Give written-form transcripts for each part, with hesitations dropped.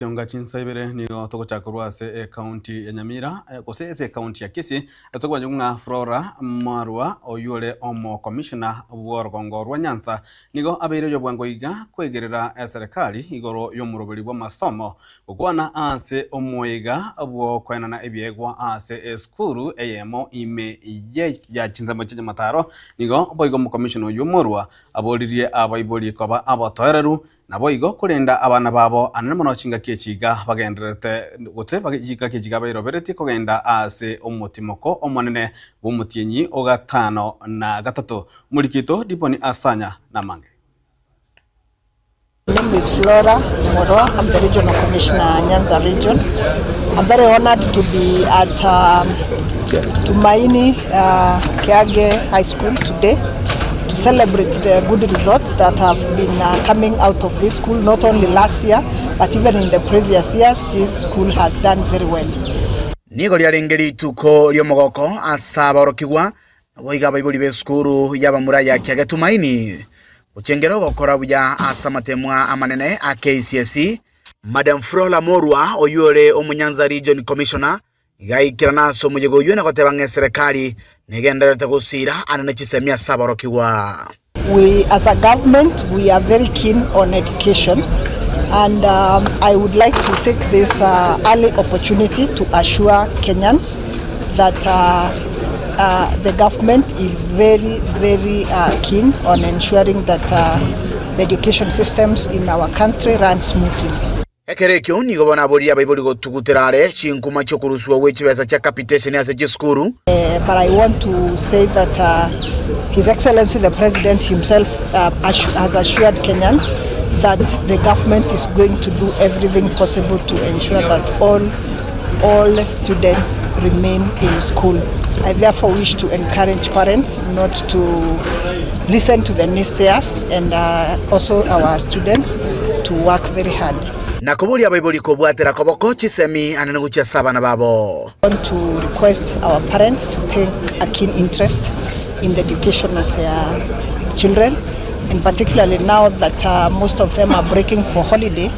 Kionga chinsabire ni otoko chakurwa se county ya Nyamira kose se county ya Kisii otoko njunga Florence Mworoa oyule omo commissioner w'orugongorwa Nyanza nigo abire yobwango iga kwegerera serikali igoro y'omuroberi bwa masomo ukwana ase omwega bwo kwenana ebyegwa ase skuru eyemo ime ya chinzamo chenye mataro nigo boigo mu commissioner y'omurwa abolirie abaiboli koba abotoreru naboigo kurenda abana babo anene mono chinga kechiga bagenderete gote bagiga kechiga bayirobereti kogenda ase omutimoko omonene bumutienyi ogatano na gatatu mulikito diponi asanya na mange. My name is Florence Mworoa. I'm the regional commissioner Nyanza region. I'm very honored to be at Tumaini Kiage High School today to celebrate the good results that have been coming out of this school, not only last year, but even in the previous years. This school has done very well. Nigo lyarengeri tuko lyomogoko asabarokigwa boiga baibuli be skuru yabamura ya Kiage Tumaini uchengero gokora buya asamatemwa amanene a KCSE Madam Florence Mworoa oyure omunyanza region commissioner igaikira naso mujego yuna gotebanga serikali negenderete gusira anene chisemia sabarokigwa. We as a government, we are very keen on education, and I would like to take this early opportunity to assure Kenyans that the government is very keen on ensuring that the education systems in our country run smoothly. Ekerekyo nigo bona boria baibuli gotuguterare chinkuma cyo kuruswa wechibeza cha capitation ya se skuru. But I want to say that His Excellency the President himself has assured Kenyans that the government is going to do everything possible to ensure that all students remain in school. I therefore wish to encourage parents not to listen to the naysayers and also our students to work very hard. Nakubulia baibuli kobwatera koboko chisemi anene gucha sabana babo. I want to request our parents to take a keen interest in the education of their children, and particularly now that most of them are breaking for holiday,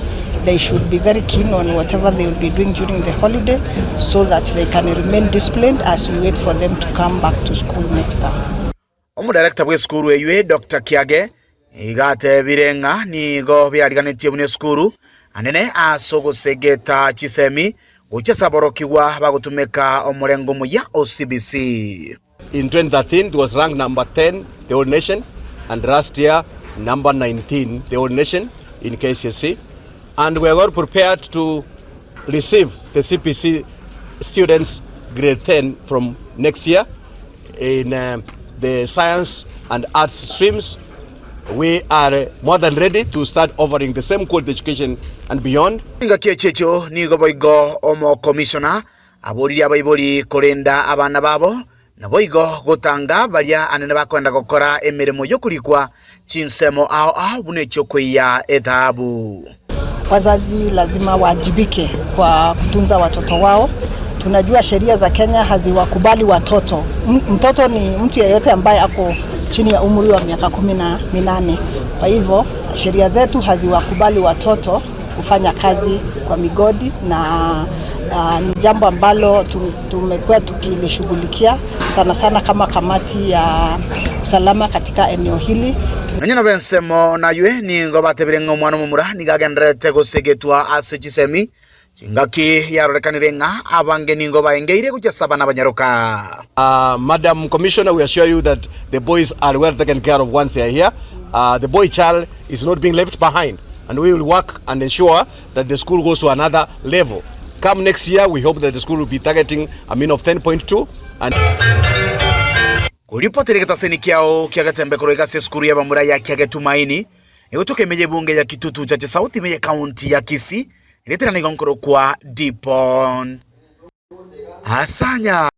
they should be very keen on whatever they will be doing during the holiday so that they can remain disciplined as we wait for them to come back to school next time. Omu director bwe skuru eywe Dr. Kiage igate birenga nigo byaliganetie bune skuru anene asogosegeta chisemi uche saborokigwa bagutumeka omurengo muya OCBC. In 2013 it was ranked number 10 the whole nation, and last year number 19 the whole nation in KCSE, and we are all prepared to receive the CPC students grade 10 from next year in the science and arts streams. We are more than ready to start offering the same quality education and beyond. Inga kiechecho nigo boigo omo commissioner aboriria baiboli korenda abana babo na boigo gotanga balia anene bakwenda gokora emirimo yo kurikwa chinsemo ao bunecho kwiya etabu. Wazazi lazima wajibike kwa kutunza watoto wao. Tunajua sheria za Kenya haziwakubali watoto. Mtoto ni mtu yeyote ambaye ako chini ya umri wa miaka 18. Kwa hivyo sheria zetu haziwakubali watoto kufanya kazi kwa migodi, na ni jambo ambalo tumekuwa tukilishughulikia sana kama kamati ya usalama katika eneo hili. Nanyana bensemo na yue ni ngobatebirenga mwana mumura nigagendrete gosegetwa ase chisemi chingaki yarorekanirenga abange ningo baengeire kucha sabana banyaroka. Madam Commissioner, we assure you that the boys are well taken care of once they are here. The boy child is not being left behind, and we will work and ensure that the school goes to another level. Come next year, we hope that the school will be targeting a mean of 10.2 and kulipoteleketa seni kiao kia Getembe korega se skuru ya bamura ya Kiage Tumaini egotoke meje bunge ya kitutu cha South meje county ya Kisii iletera nigonkoro kwa Dipon Asanya.